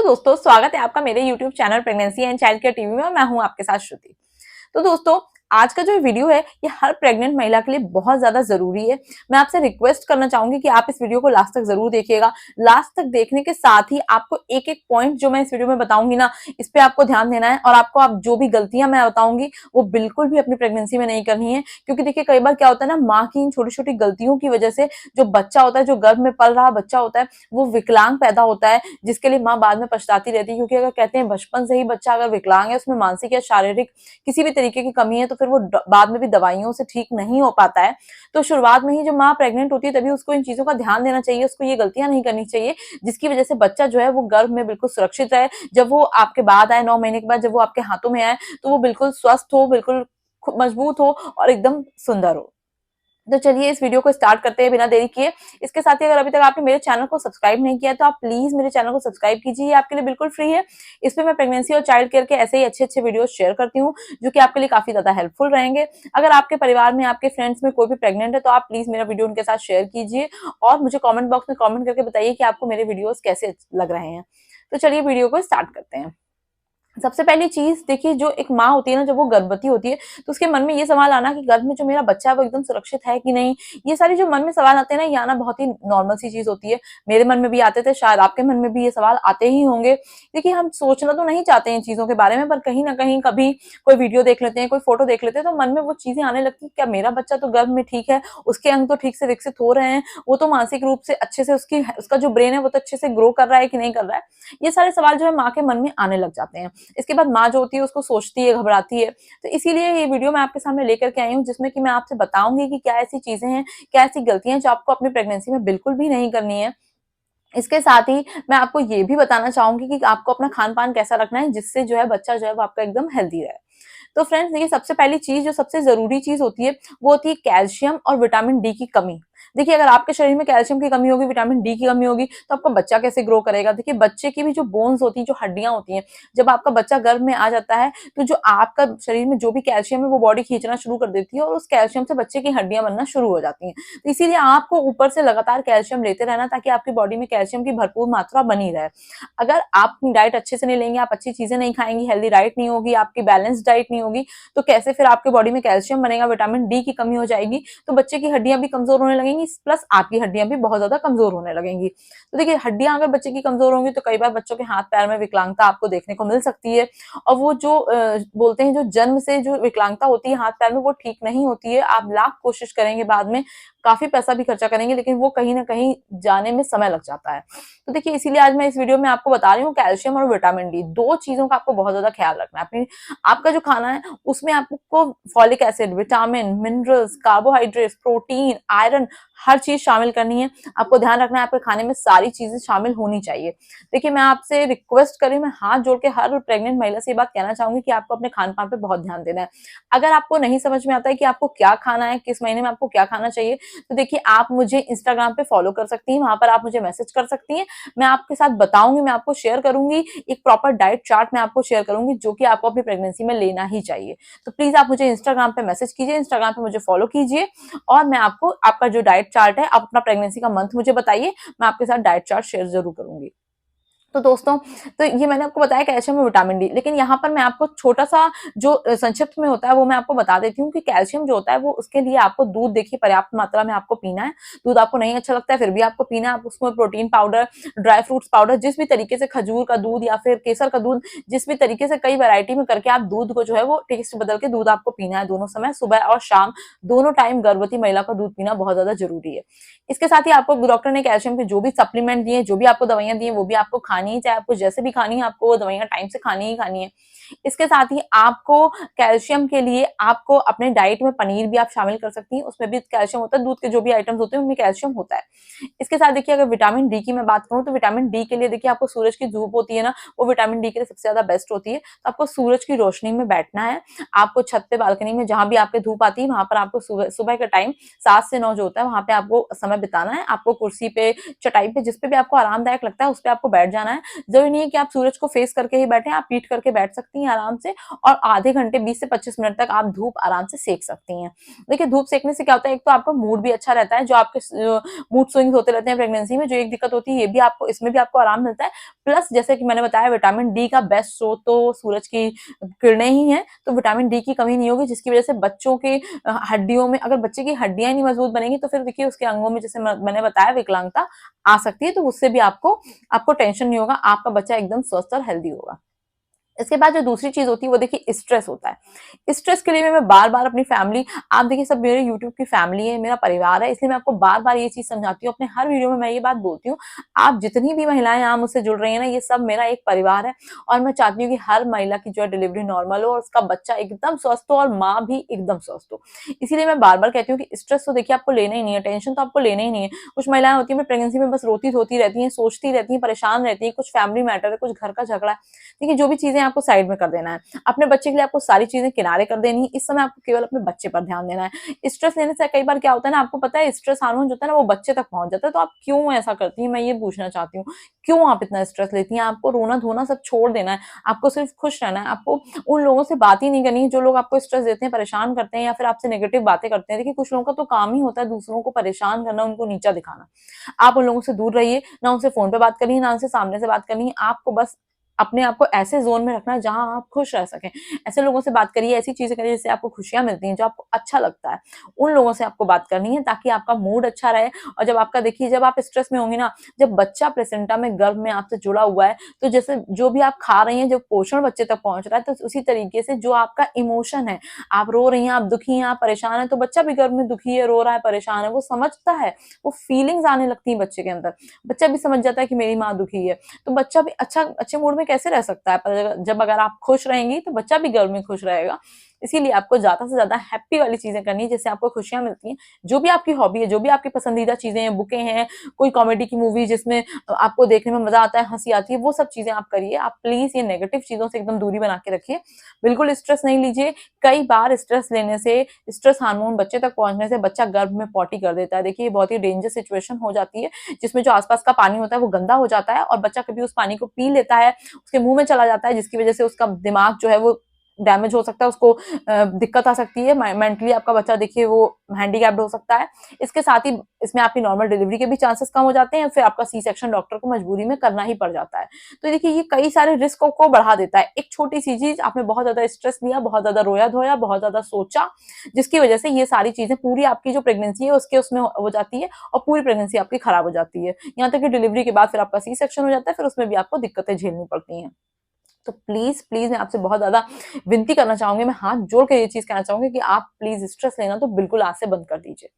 दोस्तों स्वागत है आपका मेरे YouTube channel pregnancy and child care TV में और मैं हूं आपके साथ श्रुति। तो दोस्तों आज का जो वीडियो है ये हर प्रेग्नेंट महिला के लिए बहुत ज्यादा जरूरी है। मैं आपसे रिक्वेस्ट करना चाहूंगी कि आप इस वीडियो को लास्ट तक जरूर देखिएगा। लास्ट तक देखने के साथ ही आपको एक एक पॉइंट जो मैं इस वीडियो में बताऊंगी ना, इस पे आपको ध्यान देना है और आपको आप जो भी गलतियां मैं बताऊंगी वो बिल्कुल भी अपनी प्रेगनेंसी में नहीं करनी है। क्योंकि देखिए कई बार क्या होता है ना, माँ की इन छोटी छोटी गलतियों की वजह से जो बच्चा होता है, जो गर्भ में पल रहा बच्चा होता है, वो विकलांग पैदा होता है, जिसके लिए माँ बाद में पछताती रहती है। क्योंकि अगर कहते हैं बचपन से ही बच्चा अगर विकलांग है, उसमें मानसिक या शारीरिक किसी भी तरीके की कमी है, तो फिर वो बाद में भी दवाइयों से ठीक नहीं हो पाता है। तो शुरुआत में ही जब माँ प्रेग्नेंट होती है तभी उसको इन चीजों का ध्यान देना चाहिए, उसको ये गलतियां नहीं करनी चाहिए जिसकी वजह से बच्चा जो है वो गर्भ में बिल्कुल सुरक्षित रहे। जब वो आपके बाद आए, 9 महीने के बाद जब वो आपके हाथों में आए, तो वो बिल्कुल स्वस्थ हो, बिल्कुल मजबूत हो और एकदम सुंदर हो। तो चलिए इस वीडियो को स्टार्ट करते हैं बिना देरी किए। इसके साथ ही अगर अभी तक आपने मेरे चैनल को सब्सक्राइब नहीं किया तो आप प्लीज मेरे चैनल को सब्सक्राइब कीजिए, आपके लिए बिल्कुल फ्री है। इस पे मैं प्रेगनेंसी और चाइल्ड केयर के ऐसे ही अच्छे अच्छे वीडियो शेयर करती हूँ जो कि आपके लिए काफी ज्यादा हेल्पफुल रहेंगे। अगर आपके परिवार में, आपके फ्रेंड्स में कोई भी प्रेग्नेंट है तो आप प्लीज मेरा वीडियो उनके साथ शेयर कीजिए और मुझे कॉमेंट बॉक्स में कॉमेंट करके बताइए कि आपको मेरे वीडियोज कैसे लग रहे हैं। तो चलिए वीडियो को स्टार्ट करते हैं। सबसे पहली चीज देखिए, जो एक माँ होती है ना, जब वो गर्भवती होती है तो उसके मन में ये सवाल आना कि गर्भ में जो मेरा बच्चा है वो एकदम सुरक्षित है कि नहीं। ये सारी जो मन में सवाल आते हैं ना, ये आना बहुत ही नॉर्मल सी चीज होती है। मेरे मन में भी आते थे, शायद आपके मन में भी ये सवाल आते ही होंगे। देखिए हम सोचना तो नहीं चाहते हैं चीजों के बारे में, पर कहीं ना कहीं कभी कोई वीडियो देख लेते हैं, कोई फोटो देख लेते हैं, तो मन में वो चीजें आने लगती है, क्या मेरा बच्चा तो गर्भ में ठीक है, उसके अंग तो ठीक से विकसित हो रहे हैं, वो तो मानसिक रूप से अच्छे से उसका जो ब्रेन है वो तो अच्छे से ग्रो कर रहा है कि नहीं कर रहा है। ये सारे सवाल जो है माँ के मन में आने लग जाते हैं। इसके बाद माँ जो होती है उसको सोचती है, घबराती है। तो इसीलिए ये वीडियो मैं आपके सामने लेकर के आई हूँ, जिसमें कि मैं आपसे बताऊंगी कि क्या ऐसी चीजें हैं, क्या ऐसी गलतियां जो आपको अपनी प्रेगनेंसी में बिल्कुल भी नहीं करनी है। इसके साथ ही मैं आपको ये भी बताना चाहूंगी कि आपको अपना खान पान कैसा रखना है जिससे जो है बच्चा जो है वो आपका एकदम हेल्दी रहे। तो फ्रेंड्स देखिए, सबसे पहली चीज जो सबसे जरूरी चीज होती है वो होती है कैल्शियम और विटामिन डी की कमी। देखिए अगर आपके शरीर में कैल्शियम की कमी होगी, विटामिन डी की कमी होगी, तो आपका बच्चा कैसे ग्रो करेगा। देखिए बच्चे की भी जो बोन्स होती है, जो हड्डियां होती हैं, जब आपका बच्चा गर्भ में आ जाता है तो जो आपका शरीर में जो भी कैल्शियम है वो बॉडी खींचना शुरू कर देती है और उस कैल्शियम से बच्चे की हड्डियां बनना शुरू हो जाती हैं। तो इसीलिए आपको ऊपर से लगातार कैल्शियम लेते रहना, ताकि आपकी बॉडी में कैल्शियम की भरपूर मात्रा बनी रहे। अगर आप अपनी डाइट अच्छे से नहीं लेंगे, आप अच्छी चीजें नहीं खाएंगी, हेल्दी डाइट नहीं होगी, आपकी बैलेंस डाइट नहीं होगी, तो कैसे फिर आपके बॉडी में कैल्शियम बनेगा, विटामिन डी की कमी हो जाएगी, तो बच्चे की हड्डियां भी कमजोर होने लगेंगी, प्लस आपकी हड्डियां भी बहुत ज्यादा कमजोर होने लगेंगी। तो देखिए हड्डियां अगर बच्चे की कमजोर होंगी तो कई बार बच्चों के हाथ पैर में विकलांगता आपको देखने को मिल सकती है। और वो जो बोलते हैं जो जन्म से जो विकलांगता होती है हाथ पैर में, वो ठीक नहीं होती है। आप लाख कोशिश करेंगे, बाद में काफी पैसा भी खर्चा करेंगे, लेकिन वो कहीं ना कहीं जाने में समय लग जाता है। तो देखिए इसीलिए आज मैं इस वीडियो में आपको बता रही हूँ, कैल्शियम और विटामिन डी, दो चीजों का आपको बहुत ज्यादा ख्याल रखना है। अपनी आपका जो खाना है उसमें आपको folic acid, vitamin, minerals, carbohydrates, protein, iron, हर चीज शामिल करनी है। आपको ध्यान रखना है आपके खाने में सारी चीजें शामिल होनी चाहिए। देखिए मैं आपसे रिक्वेस्ट करी, मैं हाथ जोड़ के हर प्रेग्नेंट महिला से ये बात कहना चाहूंगी कि आपको अपने खान पान पे बहुत ध्यान देना है। अगर आपको नहीं समझ में आता है कि आपको क्या खाना है, किस महीने में आपको क्या खाना चाहिए, तो देखिए आप मुझे इंस्टाग्राम पे फॉलो कर सकती हैं, वहां पर आप मुझे मैसेज कर सकती हैं। मैं आपके साथ बताऊंगी, मैं आपको शेयर करूंगी एक प्रॉपर डाइट चार्ट, मैं आपको शेयर करूंगी जो कि आपको अपनी प्रेगनेंसी में लेना ही चाहिए। तो प्लीज आप मुझे इंस्टाग्राम पे मैसेज कीजिए, इंस्टाग्राम पे मुझे फॉलो कीजिए और मैं आपको आपका जो डाइट चार्ट है, आप अपना प्रेगनेंसी का मंथ मुझे बताइए, मैं आपके साथ डाइट चार्ट शेयर जरूर करूंगी। तो दोस्तों, तो ये मैंने आपको बताया कैल्शियम और विटामिन डी, लेकिन यहाँ पर मैं आपको छोटा सा जो संक्षिप्त में होता है वो मैं आपको बता देती हूँ कि कैल्शियम जो होता है वो, उसके लिए आपको दूध देखिए पर्याप्त मात्रा में आपको पीना है। दूध आपको नहीं अच्छा लगता है फिर भी आपको पीना है। आप उसमें protein powder, dry fruits powder, जिस भी तरीके से, खजूर का दूध या फिर केसर का दूध, जिस भी तरीके से कई वैरायटी में करके आप दूध को जो है वो टेस्ट बदल के दूध आपको पीना है दोनों समय, सुबह और शाम, दोनों टाइम गर्भवती महिला का दूध पीना बहुत ज्यादा जरूरी है। इसके साथ ही आपको डॉक्टर ने कैल्शियम के जो भी सप्लीमेंट दिए, जो भी आपको दवाइयां दी है, वो भी आपको खानी है, चाहे आपको जैसे भी खानी है, आपको वो दवाइयां टाइम से खानी ही खानी है। इसके साथ ही आपको कैल्शियम के लिए आपको अपने डाइट में पनीर भी आप शामिल कर सकती हैं, उसमें भी कैल्शियम होता है, दूध के जो भी आइटम्स होते हैं उनमें कैल्शियम होता है। इसके साथ देखिए अगर विटामिन डी की मैं बात करूं, तो विटामिन डी के लिए देखिए आपको सूरज की धूप होती है ना, वो विटामिन डी के लिए सबसे ज्यादा बेस्ट होती है। तो आपको सूरज की रोशनी में बैठना है, आपको छत पे, बालकनी में, जहां भी आपके धूप आती है वहां पर आपको सुबह सुबह का टाइम 7 से 9 जो होता है वहां पे आपको समय बिताना है। आपको कुर्सी पे, चटाई पे, जिस पे भी आपको आरामदायक लगता है उस पे आपको बैठ जाना जाना है। जरूरी नहीं है कि आप सूरज को फेस करके ही बैठे, आप पीठ करके बैठ सकती हैं आराम से और आधे घंटे 20 से 25 मिनट तक आप धूप आराम से सेक सकती हैं। देखिए धूप सेकने से क्या होता है, एक तो आपका मूड भी अच्छा रहता है, जो आपके मूड स्विंग्स होते रहते हैं प्रेगनेंसी में, जो एक दिक्कत होती है ये भी आपको, इसमें भी आपको आराम मिलता है। प्लस जैसे कि मैंने बताया विटामिन डी का बेस्ट स्रोत तो सूरज की किरणें ही हैं, तो विटामिन डी की कमी नहीं होगी, जिसकी वजह से बच्चों के हड्डियों में, अगर बच्चे की हड्डियां नहीं मजबूत बनेंगी तो फिर देखिए उसके अंगों में, जैसे मैंने बताया, विकलांगता आ सकती है। तो उससे भी आपको टेंशन नहीं होगा, आपका बच्चा एकदम स्वस्थ और हेल्दी होगा। इसके बाद जो दूसरी चीज होती है वो देखिए स्ट्रेस होता है। स्ट्रेस के लिए मैं बार बार अपनी फैमिली, आप देखिए सब मेरे यूट्यूब की फैमिली है, मेरा परिवार है, इसलिए मैं आपको बार बार ये चीज समझाती हूँ, अपने हर वीडियो में मैं ये बात बोलती हूँ। आप जितनी भी महिलाएं यहाँ मुझसे जुड़ रही है ना, ये सब मेरा एक परिवार है और मैं चाहती हूँ कि हर महिला की जो है डिलीवरी नॉर्मल हो और उसका बच्चा एकदम स्वस्थ हो और माँ भी एकदम स्वस्थ हो। इसीलिए मैं बार बार कहती हूँ कि स्ट्रेस तो देखिए आपको लेना ही नहीं है, टेंशन तो आपको लेना ही नहीं है। कुछ महिलाएं होती है प्रेगनेंसी में बस रोती धोती रहती है, सोचती रहती है, परेशान रहती है, कुछ फैमिली मैटर है, कुछ घर का झगड़ा है, देखिए जो भी चीजें आपको साइड में कर देना है, अपने बच्चे के लिए आपको सारी चीजें किनारे कर देनी है। इस समय आपको केवल अपने बच्चे पर ध्यान देना है। स्ट्रेस लेने से कई बार क्या होता है ना, आपको पता है स्ट्रेस हार्मोन जो होता है ना वो बच्चे तक पहुंच जाता है। तो आप क्यों ऐसा करती हैं, मैं ये पूछना चाहती हूँ, क्यों आप इतना स्ट्रेस लेती हैं? आपको रोना धोना सब छोड़ देना है, आपको सिर्फ खुश रहना है, आपको उन लोगों से बात ही नहीं करनी है जो लोग आपको स्ट्रेस देते हैं, परेशान करते हैं या फिर आपसे नेगेटिव बातें करते हैं। देखिए कुछ लोगों का तो काम ही होता है दूसरों को परेशान करना, उनको नीचा दिखाना। आप उन लोगों से दूर रहिए, ना उनसे फोन पे बात करिए, ना उनसे सामने से बात करनी है। आपको बस अपने आप को ऐसे जोन में रखना है जहां आप खुश रह सकें। ऐसे लोगों से बात करिए, ऐसी चीजें करिए जिससे आपको खुशियां मिलती हैं, जो आपको अच्छा लगता है, उन लोगों से आपको बात करनी है ताकि आपका मूड अच्छा रहे। और जब आपका, देखिए जब आप स्ट्रेस में होंगी ना, जब बच्चा प्लेसेंटा में गर्भ में आपसे जुड़ा हुआ है, तो जैसे जो भी आप खा रही हैं, जो पोषण बच्चे तक पहुंच रहा है, तो उसी तरीके से जो आपका इमोशन है, आप रो रही हैं, आप दुखी हैं, आप परेशान है, तो बच्चा भी गर्भ में दुखी है, रो रहा है, परेशान है, वो समझता है, वो फीलिंग्स आने लगती है बच्चे के अंदर। बच्चा भी समझ जाता है कि मेरी माँ दुखी है, तो बच्चा भी अच्छे मूड में कैसे रह सकता है? पर जब अगर आप खुश रहेंगी तो बच्चा भी घर में खुश रहेगा। इसीलिए आपको ज्यादा से ज्यादा हैप्पी वाली चीजें करनी है जिससे आपको खुशियां मिलती हैं। जो भी आपकी हॉबी है, जो भी आपकी पसंदीदा चीजें हैं, बुकें हैं, कोई कॉमेडी की मूवी जिसमें आपको देखने में मजा आता है, हंसी आती है, वो सब चीजें आप करिए। आप प्लीज ये नेगेटिव चीजों से एकदम दूरी बना के रखिए, बिल्कुल स्ट्रेस नहीं लीजिए। कई बार स्ट्रेस लेने से, स्ट्रेस हार्मोन बच्चे तक पहुंचने से बच्चा गर्भ में पॉटी कर देता है। देखिए ये बहुत ही डेंजर सिचुएशन हो जाती है, जिसमें जो आसपास का पानी होता है वो गंदा हो जाता है और बच्चा कभी उस पानी को पी लेता है, उसके मुंह में चला जाता है, जिसकी वजह से उसका दिमाग जो है वो डैमेज हो सकता है, उसको दिक्कत आ सकती है, मेंटली आपका बच्चा देखिए वो हैंडीकैप्ड हो सकता है। इसके साथ ही इसमें आपकी नॉर्मल डिलीवरी के भी चांसेस कम हो जाते हैं, फिर आपका सी सेक्शन डॉक्टर को मजबूरी में करना ही पड़ जाता है। तो देखिए ये कई सारे रिस्कों को बढ़ा देता है। एक छोटी सी चीज, आपने बहुत ज्यादा स्ट्रेस लिया, बहुत ज्यादा रोया धोया, बहुत ज्यादा सोचा, जिसकी वजह से ये सारी चीजें पूरी आपकी जो प्रेगनेंसी है उसके उसमें हो जाती है और पूरी प्रेगनेंसी आपकी खराब हो जाती है। यहाँ तक कि डिलीवरी के बाद फिर आपका सी सेक्शन हो जाता है, फिर उसमें भी आपको दिक्कतें झेलनी पड़ती हैं। तो प्लीज प्लीज मैं आपसे बहुत ज्यादा विनती करना चाहूंगी, मैं हाथ जोड़ के ये चीज कहना चाहूंगी कि आप प्लीज स्ट्रेस लेना तो बिल्कुल आज से बंद कर दीजिए।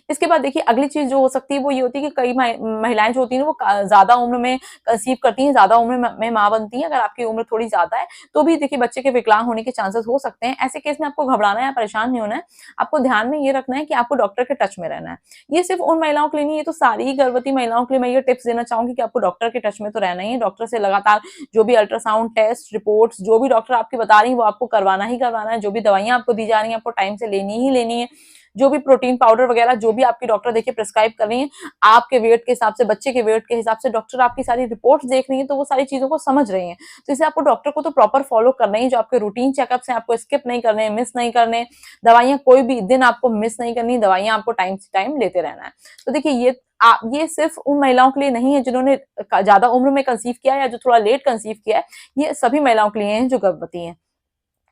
इसके बाद देखिए अगली चीज जो हो सकती है वो ये होती है कि कई महिलाएं जो होती है वो ज्यादा उम्र में कंसीव करती हैं, ज्यादा उम्र में माँ बनती हैं। अगर आपकी उम्र थोड़ी ज्यादा है तो भी देखिए बच्चे के विकलांग होने के चांसेस हो सकते हैं। ऐसे केस में आपको घबराना या परेशान नहीं होना है, आपको ध्यान में ये रखना है कि आपको डॉक्टर के टच में रहना है। ये सिर्फ उन महिलाओं के लिए नहीं, ये तो सारी गर्भवती महिलाओं के लिए मैं ये टिप्स देना चाहूंगी कि आपको डॉक्टर के टच में तो रहना ही है। डॉक्टर से लगातार जो भी अल्ट्रासाउंड टेस्ट रिपोर्ट्स जो भी डॉक्टर आपकी बता रही है वो आपको करवाना ही करवाना है। जो भी दवाइयां आपको दी जा रही है आपको टाइम से लेनी ही लेनी है। जो भी प्रोटीन पाउडर वगैरह जो भी आपकी डॉक्टर देखिए प्रिस्क्राइब कर रही है, आपके वेट के हिसाब से, बच्चे के वेट के हिसाब से डॉक्टर आपकी सारी रिपोर्ट्स देख रही है, तो वो सारी चीजों को समझ रही है। तो इसे आपको डॉक्टर को तो प्रॉपर फॉलो करना ही, जो आपके रूटीन चेकअप्स हैं आपको स्किप नहीं करने, मिस नहीं करने, दवाइयां कोई भी दिन आपको मिस नहीं करनी, दवाइयां आपको टाइम से टाइम लेते रहना है। तो देखिए ये सिर्फ उन महिलाओं के लिए नहीं है जिन्होंने ज्यादा उम्र में कंसीव किया है या जो थोड़ा लेट कंसीव किया है, ये सभी महिलाओं के लिए है जो गर्भवती हैं।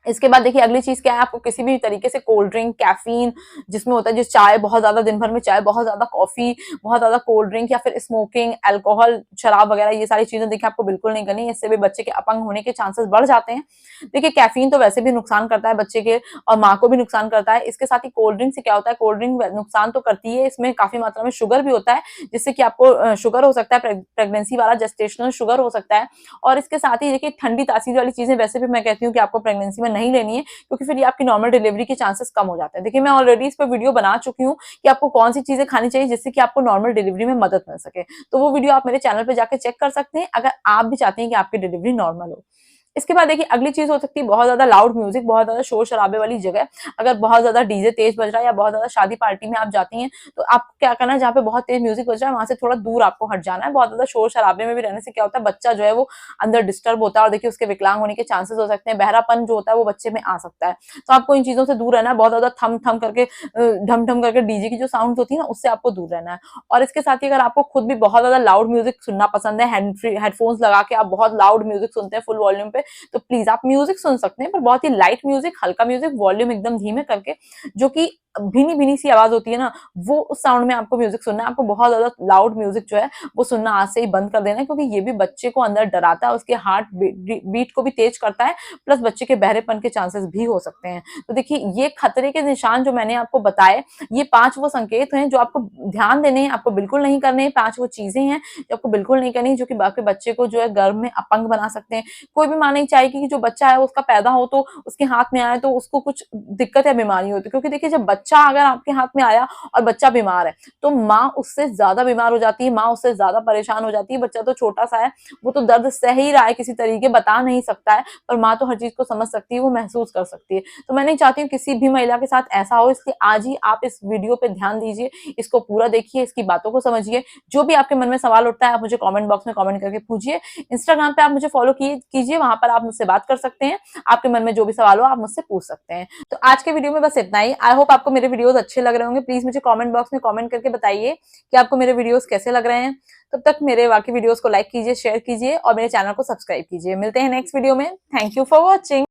इसके बाद देखिए अगली चीज क्या है, आपको किसी भी तरीके से कोल्ड ड्रिंक, कैफीन जिसमें होता है, जो चाय बहुत ज्यादा, दिन भर में चाय, बहुत ज्यादा कॉफी, बहुत ज्यादा कोल्ड ड्रिंक या फिर स्मोकिंग, अल्कोहल, शराब वगैरह, ये सारी चीजें देखिए आपको बिल्कुल नहीं करनी। इससे भी बच्चे के अपंग होने के चांसेस बढ़ जाते हैं। देखिए कैफीन तो वैसे भी नुकसान करता है बच्चे के और माँ को भी नुकसान करता है। इसके साथ ही कोल्ड ड्रिंक से क्या होता है, कोल्ड ड्रिंक नुकसान तो करती है, इसमें काफी मात्रा में शुगर भी होता है, जिससे कि आपको शुगर हो सकता है, प्रेगनेंसी वाला जेस्टेशनल शुगर हो सकता है। और इसके साथ ही देखिए ठंडी तासीर वाली चीजें वैसे भी मैं कहती हूँ कि आपको प्रेगनेंसी में नहीं लेनी है, क्योंकि फिर ये आपकी नॉर्मल डिलीवरी के चांसेस कम हो जाते हैं। देखिए मैं ऑलरेडी इस पे वीडियो बना चुकी हूँ कि आपको कौन सी चीजें खानी चाहिए जिससे कि आपको नॉर्मल डिलीवरी में मदद मिल सके, तो वो वीडियो आप मेरे चैनल पे जाकर चेक कर सकते हैं अगर आप भी चाहते हैं कि आपकी डिलीवरी नॉर्मल हो। इसके बाद देखिए अगली चीज हो सकती है बहुत ज्यादा लाउड म्यूजिक, बहुत ज्यादा शोर शराबे वाली जगह, अगर बहुत ज्यादा डीजे तेज बज रहा है या बहुत ज्यादा शादी पार्टी में आप जाती हैं तो आप क्या करना है, जहाँ पे बहुत तेज म्यूजिक बज रहा है वहां से थोड़ा दूर आपको हट जाना है। बहुत ज्यादा शोर शराबे में भी रहने से क्या होता है, बच्चा जो है वो अंदर डिस्टर्ब होता है और देखिए उसके विकलांग होने के चांसेस हो सकते हैं, बहरापन जो होता है वो बच्चे में आ सकता है। तो आपको इन चीजों से दूर रहना है। बहुत ज्यादा थम थम करके ढम ढम करके डीजे की जो साउंड होती है ना, उससे आपको दूर रहना है। और इसके साथ ही अगर आपको खुद भी बहुत ज्यादा लाउड म्यूजिक सुनना पसंद है, हेडफोन्स लगा के आप बहुत लाउड म्यूजिक सुनते हैं फुल वॉल्यूम पे, तो प्लीज आप म्यूजिक सुन सकते हैं, पर बहुत ही लाइट म्यूजिक, हल्का म्यूजिक, वॉल्यूम एकदम धीमे करके, जो कि भीनी भीनी सी आवाज होती है ना, वो उस साउंड में आपको म्यूजिक सुनना है। आपको बहुत ज्यादा लाउड म्यूजिक जो है वो सुनना आज से ही बंद कर देना है, क्योंकि ये भी बच्चे को अंदर डराता है, उसके हार्ट बीट को भी तेज करता है, प्लस बच्चे के बहरेपन के चांसेस भी हो सकते हैं। तो देखिए ये खतरे के निशान जो मैंने आपको बताए, ये 5 वो संकेत हैं जो आपको ध्यान देने हैं, आपको बिल्कुल नहीं करने हैं। 5 वो चीजें हैं जो आपको बिल्कुल नहीं करनी, जो कि आपके बच्चे को जो है गर्भ में अपंग बना सकते हैं। कोई भी माँ नहीं चाहेगी कि जो बच्चा है उसका पैदा हो तो उसके हाथ में आए तो उसको कुछ दिक्कत या बीमारी होती है, क्योंकि देखिए जब बच्चा अगर आपके हाथ में आया और बच्चा बीमार है तो माँ उससे ज्यादा बीमार हो जाती है, माँ उससे ज्यादा परेशान हो जाती है। बच्चा तो छोटा सा है, वो तो दर्द सह ही रहा है, किसी तरीके बता नहीं सकता है, पर माँ तो हर चीज को समझ सकती है, वो महसूस कर सकती है। तो मैं नहीं चाहती हूँ किसी भी महिला के साथ ऐसा हो, इसलिए आज ही आप इस वीडियो पे ध्यान दीजिए, इसको पूरा देखिए, इसकी बातों को समझिए। जो भी आपके मन में सवाल उठता है आप मुझे कमेंट बॉक्स में कमेंट करके पूछिए। इंस्टाग्राम पे आप मुझे फॉलो कीजिए, वहां पर आप मुझसे बात कर सकते हैं। आपके मन में जो भी सवाल हो आप मुझसे पूछ सकते हैं। तो आज के वीडियो में बस इतना ही। आई होप आपको मेरे वीडियोस अच्छे लग रहे होंगे। प्लीज मुझे कमेंट बॉक्स में कमेंट करके बताइए कि आपको मेरे वीडियोस कैसे लग रहे हैं। तब तक मेरे बाकी वीडियोस को लाइक कीजिए, शेयर कीजिए और मेरे चैनल को सब्सक्राइब कीजिए। मिलते हैं नेक्स्ट वीडियो में। Thank you for watching.